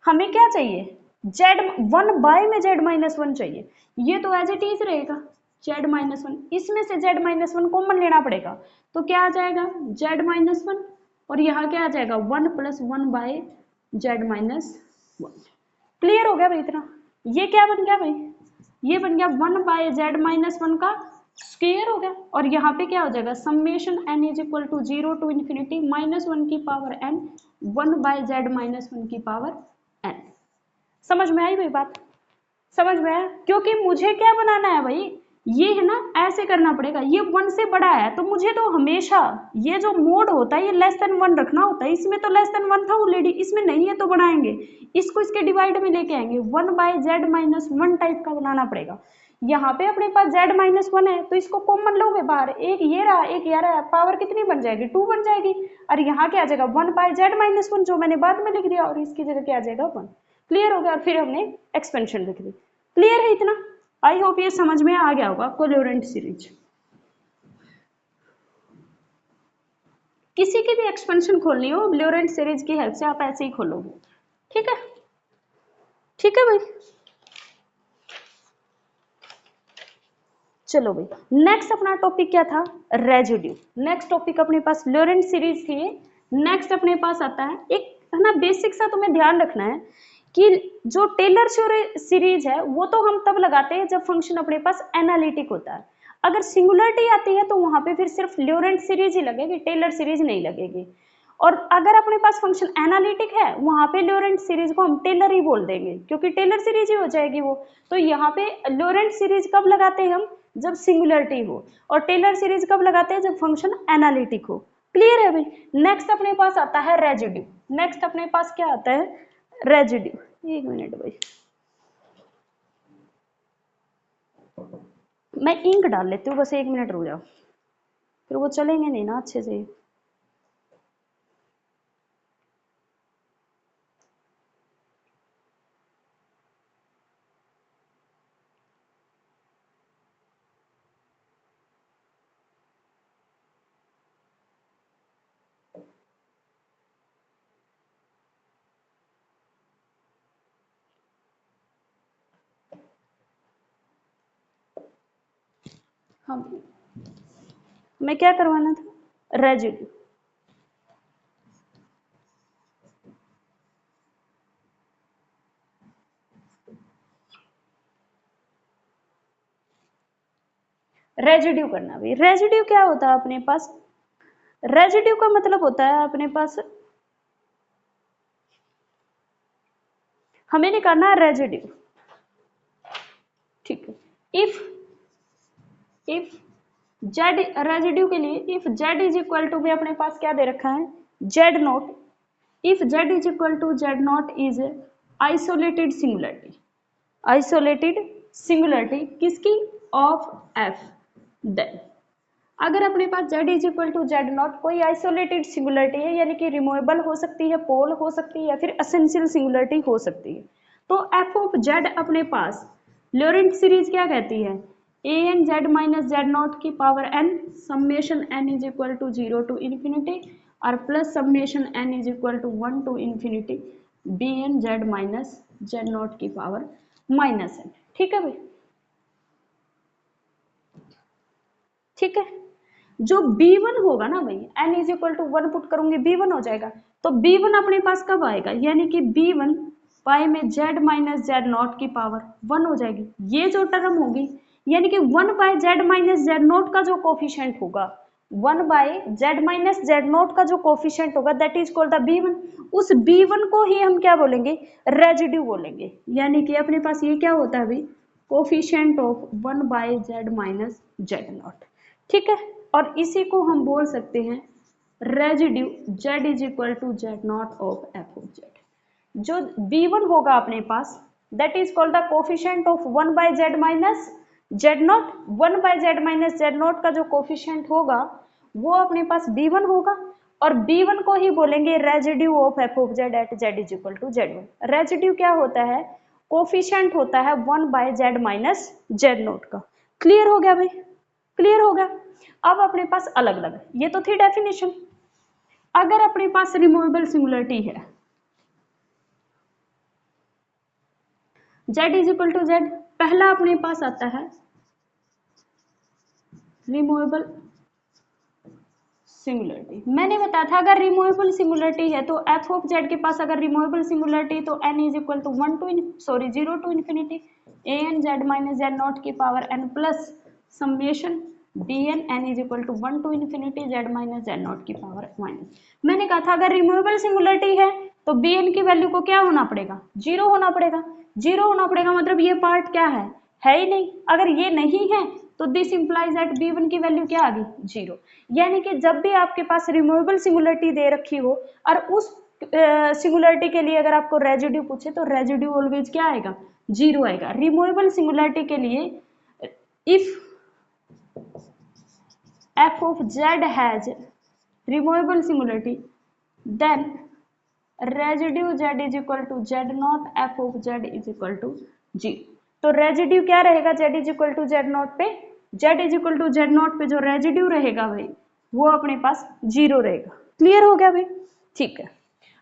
हमें क्या चाहिए, जेड 1 में z-1 चाहिए, ये तो एज इट इज रहेगा z-1, इसमें से z-1 कॉमन लेना पड़ेगा, तो क्या आ जाएगा z-1, और यहाँ क्या आ जाएगा 1 + 1/z-1। क्लियर हो गया भाई इतना? ये क्या बन गया भाई, ये बन गया 1/z-1 का स्क्वायर हो गया, और यहाँ पे क्या हो जाएगा समेशन n = 0 to -1 की पावर n 1/z-1 की पावर n। समझ में आई भाई बात? समझ में आया? क्योंकि मुझे क्या बनाना है भाई, ये है ना, ऐसे करना पड़ेगा, ये 1 से बड़ा है तो मुझे तो हमेशा ये जो मोड होता है ये <1 रखना होता है, इसमें तो <1 था ऑलरेडी, इसमें नहीं है तो बनाएंगे, इसको इसके डिवाइड में लेके आएंगे, 1/z-1 टाइप का बनाना पड़ेगा। यहाँ पे अपने पास z-1 है तो इसको कॉमन लोगे बाहर, एक ये रहा एक ये रहा, पावर कितनी बन जाएगी 2 बन जाएगी, और यहाँ क्या आ जाएगा 1/z-1 जो मैंने बाद में लिख दिया, और इसकी जगह क्या आ जाएगा 1। क्लियर हो गया? और फिर हमने एक्सपेंशन लिख दी। क्लियर है इतना? आई होप ये समझ में आ गया होगा आपको लोरेंट सीरीज। किसी की भी एक्सपेंशन खोलनी हो लोरेंट सीरीज की हेल्प से आप ऐसे ही खोलोगे। ठीक है? ठीक है भाई, चलो भाई नेक्स्ट अपना टॉपिक क्या था, रेजिड्यू। नेक्स्ट टॉपिक अपने पास लोरेंट सीरीज थी। नेक्स्ट अपने पास आता है एक है ना, बेसिक सा तुम्हें ध्यान रखना है कि जो टेलर सीरीज है वो तो हम तब लगाते हैं जब फंक्शन अपने पास एनालिटिक होता है। अगर सिंगुलरिटी आती है तो वहां पे फिर सिर्फ लोरेंट सीरीज ही लगेगी, टेलर सीरीज नहीं लगेगी। और अगर अपने पास फंक्शन एनालिटिक है वहां पे लोरेंट सीरीज को हम टेलर ही बोल देंगे, क्योंकि टेलर सीरीज ही हो जाएगी वो। तो यहाँ पे लोरेंट सीरीज कब लगाते हैं हम, जब सिंगुलरिटी हो, और टेलर सीरीज कब लगाते हैं, जब फंक्शन एनालिटिक हो। क्लियर है भाई? नेक्स्ट अपने पास आता है रेजिड्यू। नेक्स्ट अपने पास क्या आता है, रेजिड्यू। एक मिनट भाई, मैं इंक डाल लेती हूँ, बस 1 मिनट रुक जाओ, फिर वो चलेंगे नहीं ना अच्छे से। हाँ, मैं क्या करवाना था, रेजिड्यू। रेजिड्यू करना भाई। रेजिड्यू क्या होता है अपने पास, रेजिड्यू का मतलब होता है अपने पास, हमें निकालना है रेजिड्यू। ठीक है, इफ जेड, रेजिड्यू के लिए if z is equal to, भी अपने पास क्या दे रखा है z naught, if z is equal to Z naught is isolated singularity, isolated singularity किसकी, ऑफ एफ, देन अगर अपने पास z is equal to Z naught कोई आइसोलेटेड सिंगुलरिटी है, यानी कि रिमूवेबल हो सकती है, पोल हो सकती है, या फिर एसेंशियल सिंगुलरिटी हो सकती है, तो f ऑफ z अपने पास लोरेंट सीरीज क्या कहती है, an z minus Z not की पावर n समेशन n is equal to 0 to infinity और plus summation n is equal to 1 to infinity bn z minus Z not की पावर माइनस n। ठीक है भाई? ठीक है, जो b1 होगा ना भाई, n is equal to 1 put करूंगी b1 हो जाएगा, तो b1 अपने पास कब आएगा, यानी कि b1 पाई में z माइनस जेड नॉट की पावर 1 हो जाएगी, ये जो टर्म होगी, यानी कि 1 by Z minus Z naught का जो कोफिशिएंट होगा, 1 by Z minus Z naught का जो कोफिशिएंट होगा that is called the b1। उस b1 को ही हम क्या बोलेंगे, रेजिड्यू बोलेंगे, यानी कि अपने पास ये क्या होता है भाई, coefficient of 1 by Z minus Z naught. ठीक है, और इसी को हम बोल सकते हैं residue z is equal to Z naught of F of Z. जो b1 होगा अपने पास that is called the coefficient of 1 by Z minus Z naught, 1 by Z minus Z naught का जो कोफिशिएंट होगा वो अपने पास b1 होगा, और b1 को ही बोलेंगे residue of F of z at z is equal to z1। Residue क्या होता है, कोफिशिएंट होता है 1 by Z minus Z naught का। क्लियर हो गया भाई? क्लियर हो गया? अब अपने पास अलग अलग, ये तो थी डेफिनेशन। अगर अपने पास रिमूवेबल सिंगुलरिटी है, z is equal to z, पहला अपने पास आता है रिमूवेबल सिंगुलरिटी। मैंने बताया था अगर रिमूवेबल सिंगुलरिटी है तो एफ ऑफ जेड के पास अगर रिमूवेबल सिंगुलरिटी तो n is equal to 0 to infinity A N Z minus Z not की power n plus summation B N N is equal to 1 to infinity Z minus Z not की power minus. मैंने कहा था अगर removable singularity है तो B N की value को क्या होना पड़ेगा, जीरो होना पड़ेगा। जीरो होना पड़ेगा मतलब ये पार्ट क्या है ही नहीं। अगर ये नहीं है तो दिस इंप्लाइज दैट b1 की वैल्यू क्या आ गई, जीरो। यानी कि जब भी आपके पास रिमूवेबल सिंगुलरिटी दे रखी हो और उस सिंगुलरिटी के लिए अगर आपको रेजिड्यू पूछे तो रेजिड्यू ऑलवेज क्या आएगा, जीरो आएगा। रिमूवेबल सिंगुलरिटी के लिए if f of z has removable singularity then residue z is equal to z naught f of z is equal to 0। तो रेजिड्यू क्या रहेगा z is equal to Z not पे, z is equal to Z not पे जो residue रहेगा भाई वो अपने पास जीरो रहेगा। क्लियर हो गया भाई, ठीक है।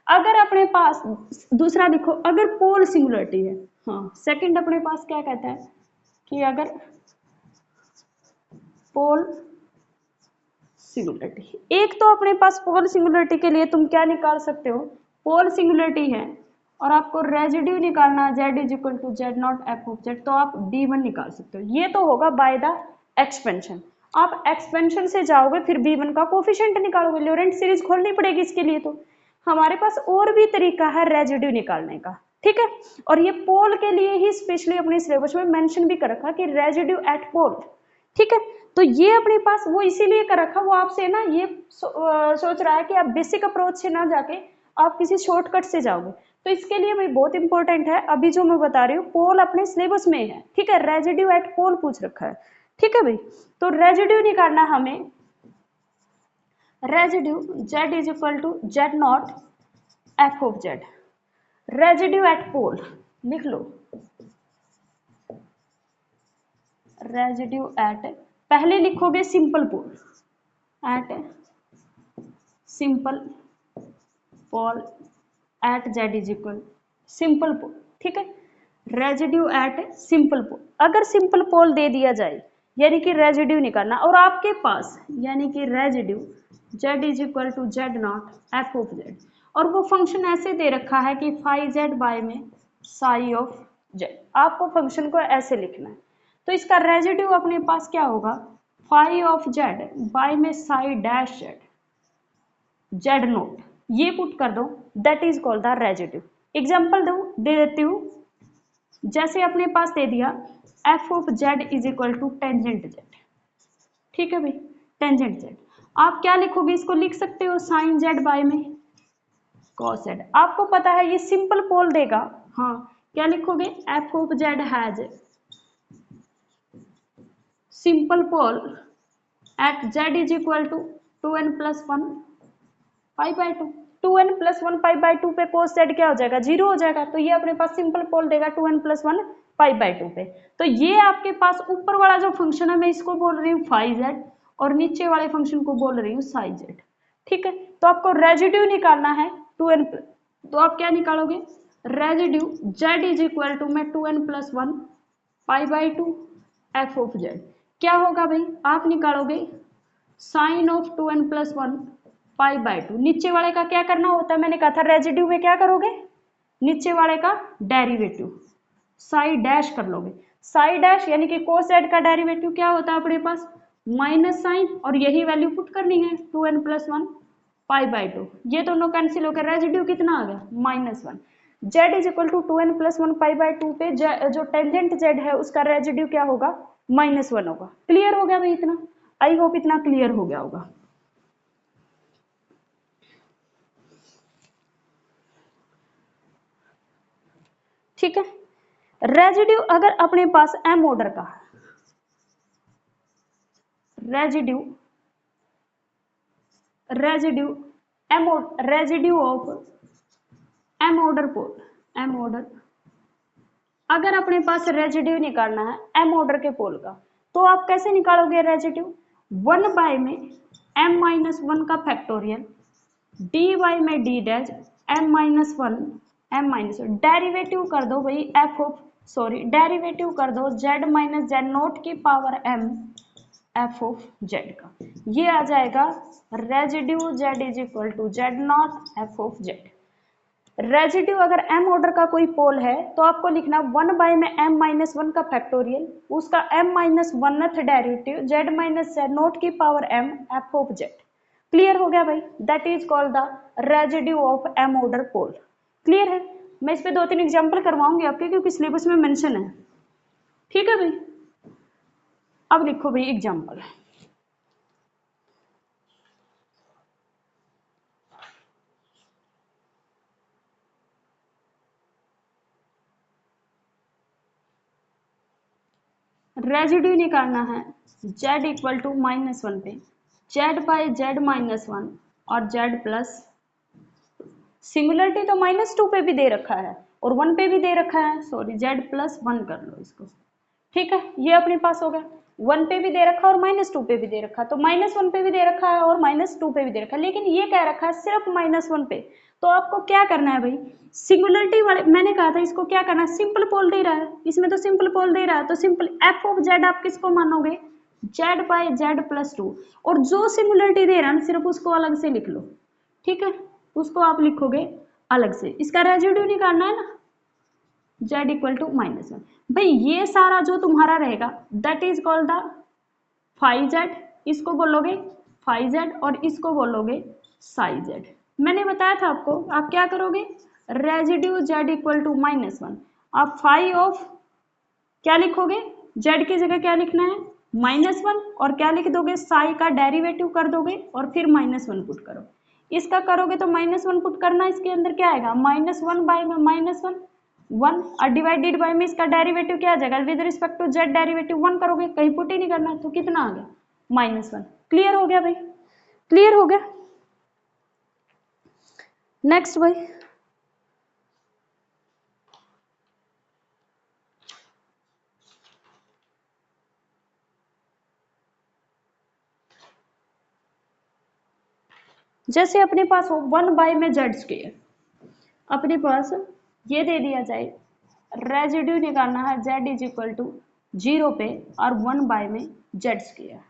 अगर अपने पास दूसरा देखो, अगर पोल सिंगुलरिटी है, हाँ सेकंड अपने पास क्या कहता है कि अगर पोल सिंगुलरिटी, एक तो अपने पास पोल सिंगुलरिटी के लिए तुम क्या निकाल सकते हो, पोल सिंगुलरिटी है और आपको रेजिड्यू निकालना z is equal to Z not F of z, तो आप b1 निकाल सकते हो। ये तो होगा बाय द एक्सपेंशन। आप एक्सपेंशन से जाओगे फिर b1 का कोफिशिएंट निकालोगे, लोरेंट सीरीज खोलनी पड़ेगी इसके लिए। तो हमारे पास और भी तरीका है रेजिड्यू निकालने का, ठीक है। और ये पोल के लिए ही स्पेशली अपने सिलेबस में मेंशन भी कर रखा कि रेजिड्यू एट पोल, ठीक है। तो ये अपने पास वो इसीलिए कर रखा, वो आपसे ना ये सोच रहा है कि आप बेसिक अप्रोच से ना जाके आप किसी शॉर्टकट से जाओगे। तो इसके लिए भाई बहुत इंपॉर्टेंट है अभी जो मैं बता रही हूँ, पोल अपने सिलेबस में है, ठीक है। रेजिड्यू एट पोल पूछ रखा है, ठीक है भाई। तो रेजिड्यू निकालना हमें, residue z is equal to Z not F of Z, residue at pole लिख लो, रेजिड्यू एट, पहले लिखोगे simple pole, at simple pole at Z is equal simple pole, ठीक है। रेजिड्यू एट सिंपल पोल, अगर सिंपल पोल दे दिया जाए यानी कि रेजिड्यू निकालना, और आपके पास यानी कि residue z is equal to Z not F of z, और वो फंक्शन ऐसे दे रखा है कि फाई जेड बाय में साई ऑफ जेड, आपको फंक्शन को ऐसे लिखना है। तो इसका रेजिड्यू अपने पास क्या होगा, फाई ऑफ जेड बाय में psi dash Z Z naught, ये पुट कर दो, that is called the residue. Example दे देती हूँ, जैसे अपने पास दे दिया F of Z is equal to tangent Z, ठीक है भाई, टेंजेंट जेड। आप क्या लिखोगे, इसको लिख सकते हो साइन जेड बाय में कॉस जेड। आपको पता है ये सिंपल पोल देगा, हाँ क्या लिखोगे, f of z has simple pole at z is equal to 2n plus 1 pi by 2, 2n plus 1 pi by 2 पे cos z क्या हो जाएगा, जीरो हो जाएगा। तो ये अपने पास सिंपल पोल देगा 2n प्लस 1 पाई बाय 2 पे। तो ये आपके पास ऊपर वाला जो फंक्शन है मैं इसको बोल रही हूँ फाई z और नीचे वाले फंक्शन को बोल रही हूँ साई z, ठीक है। तो आपको रेजिड्यू निकालना है 2n, तो आप क्या निकालोगे, residue z is equal to में 2n plus 1 pi by 2 f of z, क्या होगा भाई, आप निकालोगे sine of 2n plus 1 pi by 2। नीचे वाले का क्या करना होता है, मैंने कहा था रेजिड्यू में क्या करोगे, नीचे वाले का डेरिवेटिव साई डैश कर लोगे। साई डैश यानी कि कोस जेड का डेरिवेटिव क्या होता है अपने पास, माइनस साइन, और यही वैल्यू पुट करनी है 2n प्लस 1 पाई बाय 2। ये दोनों कैंसिल हो गए, रेजिड्यू कितना आ गया, -1। z is equal to 2n plus 1 pi by 2 पे जो टेंजेंट z है उसका रेजिड्यू क्या होगा, -1 होगा। क्लियर हो गया भाई इतना, आई होप इतना क्लियर हो गया होगा। ठीक है, रेजिड्यू अगर अपने पास m ऑर्डर का है, residue of m order pole, m order, अगर अपने पास रेजिड्यू निकालना है m ऑर्डर के पोल का, तो आप कैसे निकालोगे रेजिड्यू, 1 बाय में m माइनस 1 का फैक्टोरियल dy में d dash m minus 1 m minus, derivative कर दो भाई f ऑफ सॉरी डेरिवेटिव कर दो z माइनस जेड नॉट की power m f of z का, ये आ जाएगा residue z is equal to Z not f of z। Residue अगर m ऑर्डर का कोई पोल है तो आपको लिखना 1 बाय में m माइनस वन का फैक्टोरियल, उसका m minus oneth derivative z minus Z not की power m f of z। Clear हो गया भाई, that is called the residue of m order pole. Clear है, मैं इस पे 2-3 एग्जांपल करवाऊंगी आपके, क्योंकि सिलेबस में मेंशन है। ठीक है भाई, अब लिखो भाई एग्जांपल। रेजिड्यू निकालना है z इक्वल टू -1 पे z by z minus one और z प्लस, सिंगुलरिटी तो -2 पे भी दे रखा है और 1 पे भी दे रखा है, सॉरी z प्लस 1 कर लो इसको। ठीक है, ये अपने पास हो गया, 1 पे भी दे रखा है और -2 पे भी दे रखा है, तो -1 पे भी दे रखा है और -2 पे भी दे रखा है, लेकिन ये कह रखा है सिर्फ -1 पे। तो आपको क्या करना है भाई, सिंगुलरिटी वाले मैंने कहा था इसको क्या करना है, सिंपल पोल दे रहा है, इसमें तो सिंपल पोल दे रहा है, तो सिंपल f ऑफ z आप किसको मानोगे, z बाई z प्लस 2, और जो सिंगुलरिटी दे रहा है सिर्फ उसको अलग से लिख लो। ठीक है, उसको आप लिखोगे अलग से, इसका रेजिड्यू निकालना है ना, z इक्वल टू -1। भाई ये सारा जो तुम्हारा रहेगा that is called the phi z, इसको बोलोगे फाई z और इसको बोलोगे साई z। मैंने बताया था आपको, आप क्या करोगे, रेजिड्यू z इक्वल टू -1, आप फाई ऑफ क्या लिखोगे, z की जगह क्या लिखना है -1, और क्या लिख दोगे, साई का डेरिवेटिव कर दोगे और फिर -1 पुट करो। इसका करोगे तो -1 पुट करना, इसके अंदर क्या आएगा, -1 बाय -1 1, और डिवाइडेड बाय में इसका डेरिवेटिव क्या आ जाएगा, with respect to z derivative 1 करोगे, कहीं पुट ही नहीं करना, तो कितना आ गया -1। क्लियर हो गया भाई, क्लियर हो गया। नेक्स्ट भाई, जैसे अपने पास हो 1 बाय में जेड स्क्वायर, अपने पास ये दे दिया जाए, रेजिड्यू निकालना है z इज इक्वल टू 0 पे और 1 बाय में जेड स्क्वायर,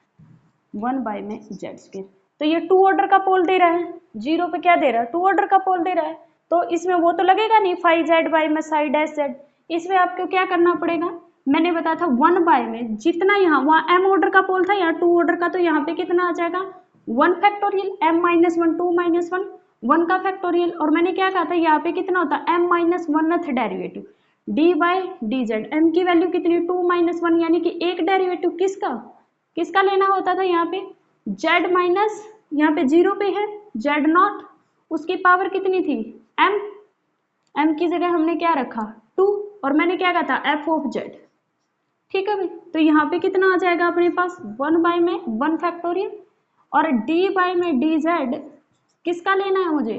1 बाय में जेड स्क्वायर, तो ये 2 ऑर्डर का पोल दे रहा है, 0 पे क्या दे रहा है, 2 ऑर्डर का पोल दे रहा है, तो इसमें वो तो लगेगा नहीं फाई जेड बाय में साई डैश जेड, इसमें आपको क्या करना पड़ेगा, मैंने बताया था 1 बाय में जितना यहाँ वहाँ m ऑर्डर का पोल था, यहाँ 2 ऑर्डर का, तो यहाँ पे कितना आ जाएगा 1 factorial m minus one 2 minus one 1 का फैक्टोरियल, और मैंने क्या कहा था यहाँ पे कितना होता है m minus oneth derivative d by d z, m की वैल्यू कितनी 2 माइनस वन, यानी कि एक डेरिवेटिव किसका किसका लेना होता था, यहाँ पे z माइनस, यहाँ पे 0 पे है z नॉट, उसकी पावर कितनी थी m, m की जगह हमने क्या रखा 2, और मैंने क्या कहा था f ऑफ z। ठीक है भाई, तो यहाँ पे कितना आ जाएगा अपने पास 1 बाय में 1 फैक्टोरियल, और d बाय में डी जेड किसका लेना है मुझे,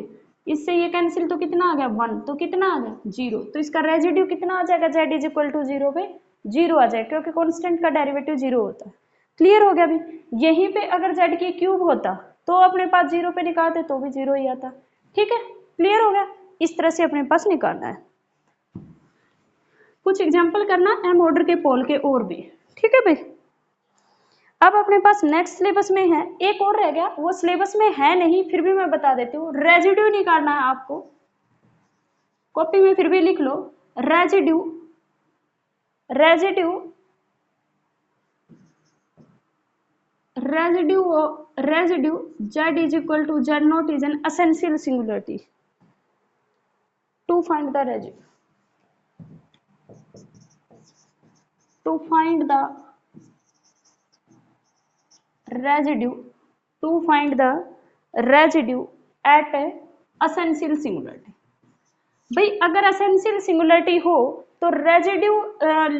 इससे ये कैंसिल, तो कितना आ गया 1, तो कितना आ गया 0, तो इसका रेजिड्यू कितना आ जाएगा, z इज इक्वल टू 0 पे 0 आ जाएगा, क्योंकि कांस्टेंट का डेरिवेटिव 0 होता है। क्लियर हो गया भाई, यहीं पे अगर z की क्यूब होता तो अपने पास 0 पे निकालते तो भी 0 ही आता। ठीक है, क्लियर हो गया, इस तरह से अपने पास निकालना है। कुछ एग्जाम्पल करना m ऑर्डर के पोल के और भी। ठीक है भाई, अब अपने पास नेक्स्ट सिलेबस में है, एक और रह गया, वो सिलेबस में है नहीं, फिर भी मैं बता देती हूँ, रेजिड्यू निकालना है आपको, कॉपी में फिर भी लिख लो, residue residue residue residue z is equal to z naught is an essential singularity, to find the residue, to find the residue to find the residue at essential singularity। भाई अगर essential singularity हो तो residue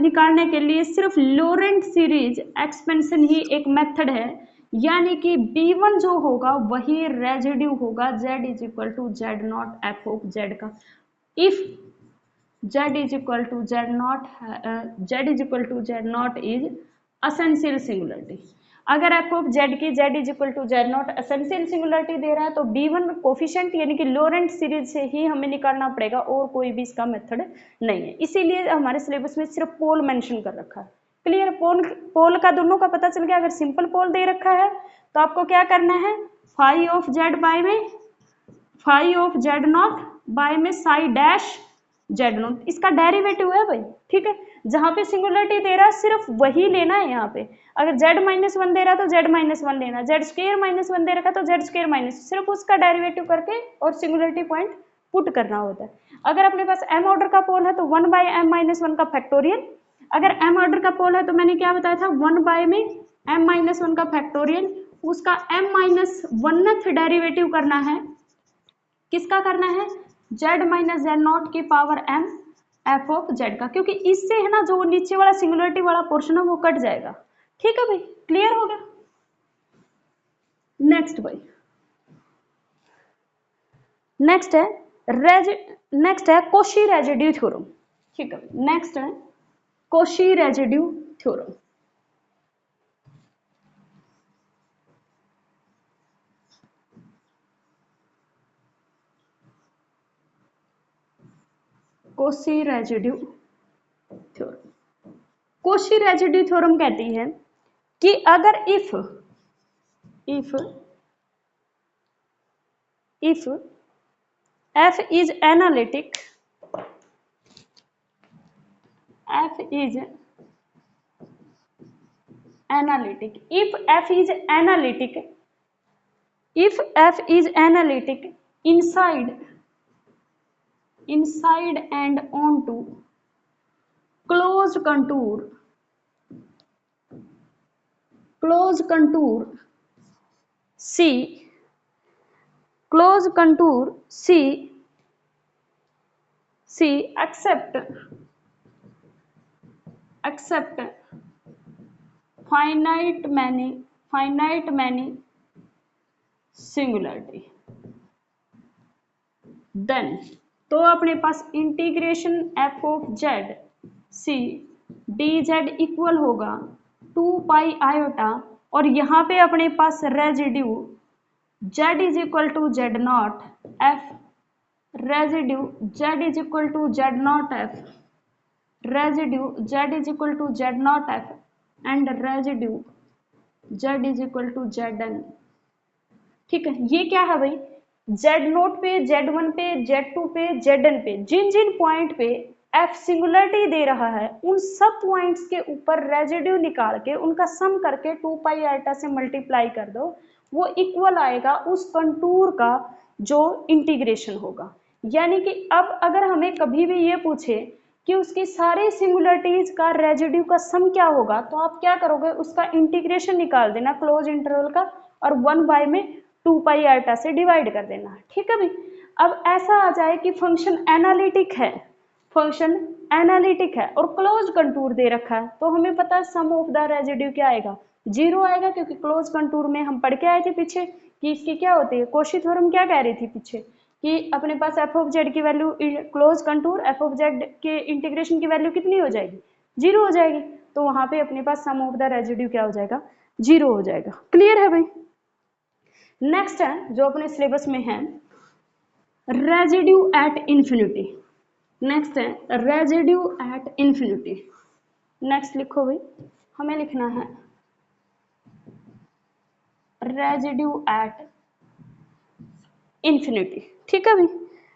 निकालने के लिए सिर्फ लोरेंट series expansion ही एक method है, यानी कि B1 जो होगा वही रेजिड्यू होगा z is equal to Z not f of z का, if z is equal to Z naught is essential singularity। अगर एफ ऑफ जेड की Z is equal to Z naught essential singularity दे रहा है तो B1 coefficient यानी कि लोरेंट series से ही हमें निकालना पड़ेगा और कोई भी इसका मेथड नहीं है। इसीलिए हमारे सिलेबस में सिर्फ पोल मेंशन कर रखा है। क्लियर? पोल का दोनों का पता चल गया। अगर सिंपल पोल दे रखा है तो आपको क्या करना है, फाई ऑफ जेड बाय में phi of z not by में साई डैश जेड नॉट, इसका डेरिवेटिव है भाई। ठीक है, जहां पे सिंगुलरिटी दे रहा है सिर्फ वही लेना है। यहाँ पे अगर z -1 दे रहा है तो z -1 लेना, z स्क्वायर -1 दे रखा तो z स्क्वायर माइनस, सिर्फ उसका डेरिवेटिव करके और सिंगुलरिटी पॉइंट पुट करना होता है। अगर अपने पास m ऑर्डर का पोल है तो 1 बाय m-1 का फैक्टोरियल। अगर m ऑर्डर का पोल है तो मैंने क्या बताया था, 1 बाय में m-1 का फैक्टोरियल, उसका m-1th डेरिवेटिव करना है। किसका करना है, z माइनस जेड नॉट की power m F of Z का, क्योंकि इससे है ना जो नीचे वाला सिंगुलरिटी वाला पोर्शन है वो कट जाएगा। ठीक है भाई, क्लियर हो गया? नेक्स्ट भाई, नेक्स्ट है कोशी रेजिड्यू थ्योरम। ठीक है, नेक्स्ट है Cauchy residue theorem. Cauchy residue theorem, Cauchy residue theorem कहती है कि अगर if f is analytic, if f is analytic inside and onto closed contour C accept finite many singularity, then तो अपने पास integration F of z c d z equal होगा 2 pi iota, और यहाँ पे अपने पास residue z is equal to Z not F, residue z is equal to Z not F, residue z is equal to Z not f and residue z is equal to z n. ठीक है, ये क्या है भाई, Z0 पे, Z1 पे, Z2 पे, Zn पे जिन जिन पॉइंट पे f सिंगुलरिटी दे रहा है उन सब पॉइंट्स के ऊपर रेजिड्यू निकाल के उनका सम करके 2 पाई आइटा से मल्टीप्लाई कर दो, वो इक्वल आएगा उस कंटूर का जो इंटीग्रेशन होगा। यानी कि अब अगर हमें कभी भी ये पूछे कि उसकी सारी सिंगुलरिटीज का रेजिड्यू का सम क्या होगा, तो आप क्या करोगे, उसका इंटीग्रेशन निकाल देना क्लोज इंटरवल का और 1 बाय में 2 पाई आइटा से डिवाइड कर देना। ठीक है भाई, अब ऐसा आ जाए कि फंक्शन एनालिटिक है और क्लोज कंटूर दे रखा है, तो हमें पता है सम ऑफ द रेजिड्यू क्या आएगा, 0 आएगा, क्योंकि क्लोज कंटूर में हम पढ़ के आए थे पीछे कि इसकी क्या होती है, कोशी थ्योरम क्या कह रही थी पीछे कि अपने पास एफ ऑफ जेड की value close contour F of z के इंटीग्रेशन की वैल्यू कितनी हो जाएगी, 0 हो जाएगी, तो वहां पे अपने पास सम ऑफ द रेजिड्यू क्या हो जाएगा, 0 हो जाएगा। क्लियर है भाई? नेक्स्ट है जो अपने सिलेबस में है रेजिड्यू एट इंफिनिटी। नेक्स्ट है रेजिड्यू एट इंफिनिटी। नेक्स्ट लिखो भाई, हमें लिखना है रेजिड्यू एट इंफिनिटी। ठीक है भाई,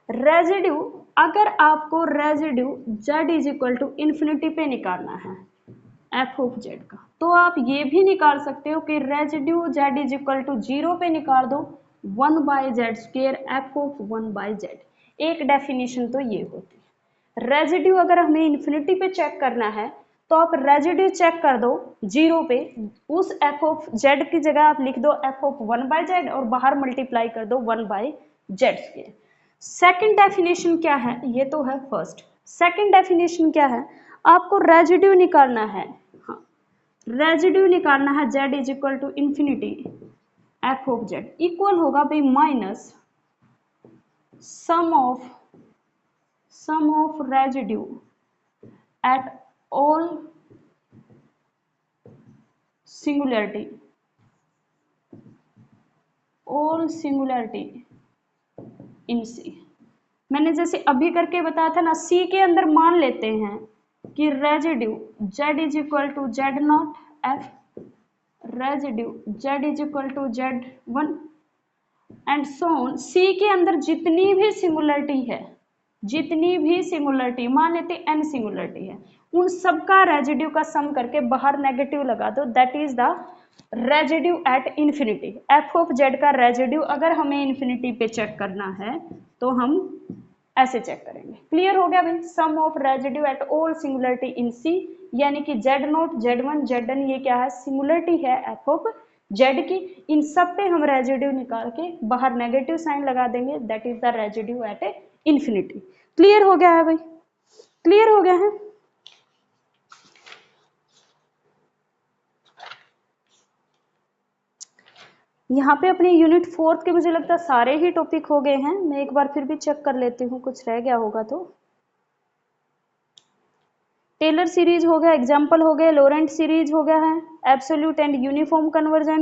रेजिड्यू, अगर आपको residue z is equal to infinity पे निकालना है एफ ऑफ जेड का, तो आप ये भी निकाल सकते हो कि residue z is equal to 0 पे निकाल दो 1 by z square f of 1 by z. एक डेफिनेशन तो ये होती है। रेजिड्यू अगर हमें इन्फिनिटी पे चेक करना है तो आप रेजिड्यू चेक कर दो 0 पे, उस एफ ऑफ जेड की जगह आप लिख दो एफ ऑफ 1 बाई जेड और बाहर मल्टीप्लाई कर दो 1 by z square. Second definition क्या है, ये तो है फर्स्ट। सेकेंड डेफिनेशन क्या है, आपको रेजिड्यू निकालना है, हाँ रेजिड्यू निकालना है z is equal to infinity f of z equal होगा भाई minus sum of residue at all singularity all singularity in c. मैंने जैसे अभी करके बताया था ना, सी के अंदर मान लेते हैं कि residue z is equal to Z not F, residue z is equal to z1 and so on. C के अंदर जितनी भी सिंगुलरिटी है, जितनी भी सिंगुलरिटी, मान लेते n सिंगुलरिटी है, उन सबका रेजिड्यू का सम करके बाहर नेगेटिव लगा दो, that is the residue at infinity. F of Z का रेजिड्यू अगर हमें इन्फिनिटी पे चेक करना है तो हम ऐसे चेक करेंगे। क्लियर हो गया भाई? Sum of residue at all singularity in c, यानी कि जेड नोट जेड1 जेडन ये क्या है? सिंगुलरिटी है एफ ऑफ जेड की। इन सब पे हम रेजिड्यू निकाल के बाहर नेगेटिव साइन लगा देंगे, that is the residue at infinity. Clear हो गया है भाई? क्लियर हो गया है? यहाँ पे अपने यूनिट 4 के मुझे लगता है सारे ही टॉपिक हो गए हैं। मैं एक बार फिर भी चेक कर लेती हूँ, कुछ रह गया होगा तो। टेलर सीरीज हो गया, एग्जाम्पल हो गए, लोरेंट सीरीज हो गया है, एब्सोल्यूट एंड यूनिफॉर्म कन्वर्जन